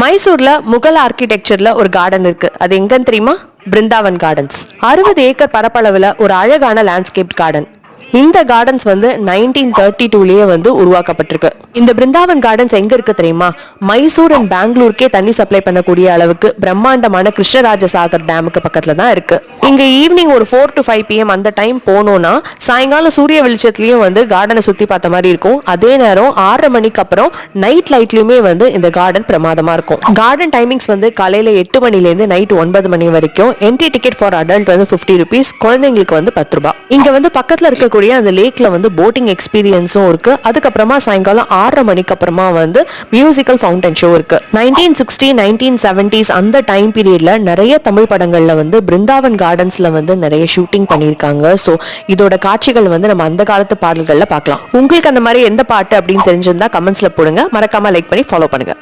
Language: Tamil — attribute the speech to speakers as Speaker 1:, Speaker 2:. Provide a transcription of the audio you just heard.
Speaker 1: மைசூர்ல முகல் ஆர்கிடெக்சர்ல ஒரு கார்டன் இருக்கு. அது எங்கன்னு தெரியுமா? பிருந்தாவன் கார்டன்ஸ். 60 ஏக்கர் பரப்பளவுல ஒரு அழகான லேண்ட்ஸ்கேப் கார்டன். இந்த கார்டன்ஸ் 1932லயே உருவாக்கப்பட்டிருக்கு. இந்த பிருந்தாவன் கார்டன்ஸ் எங்க இருக்கு தெரியுமா? மைசூர் அண்ட் பெங்களூருக்கே தண்ணி சப்ளை பண்ணக்கூடிய அளவுக்கு பிரம்மாண்டமான கிருஷ்ணராஜ சாகர் டேமுக்கு பக்கத்துல தான் இருக்கு. இங்க ஈவினிங் ஒரு 4 to 5 PM அந்த டைம் போனோம்னா சாயங்காலம் சூரிய வெளிச்சத்துலயும் கார்டனை சுத்தி பார்த்த மாதிரி இருக்கும். அதே நேரம் 6:30 மணிக்கு அப்புறம் நைட் லைட்லயுமே இந்த கார்டன் பிரமாதமா இருக்கும். கார்டன் டைமிங்ஸ் காலையில 8 மணில இருந்து நைட் 9 மணி வரைக்கும். என்ட்ரி டிக்கெட் ஃபார் அடல்ட் ₹50, குழந்தைங்களுக்கு ₹10. இங்க பக்கத்துல இருக்கக்கூடிய அந்த லேக்ல போட்டிங் எக்ஸ்பீரியன்ஸும் இருக்கு. அதுக்கப்புறமா சாயங்காலம் 6:30 மணிக்கு அப்புறமா மியூசிக்கல் ஃபவுண்டன் ஷோ இருக்கு. 1960, 1970s அந்த டைம் பீரியட்ல நிறைய தமிழ் படங்கள்ல பிருந்தாவன் கார்டன்ஸ்ல நிறைய ஷூட்டிங் பண்ணிருக்காங்க. சோ இதோட காட்சிகள் நம்ம அந்த காலத்து பாடல்கள்ல பார்க்கலாம். உங்களுக்கு அந்த மாதிரி எந்த பாட்டு அப்படின்னு தெரிஞ்சிருந்தா கமெண்ட்ஸ்ல போடுங்க. மறக்காம லைக் பண்ணி ஃபாலோ பண்ணுங்க.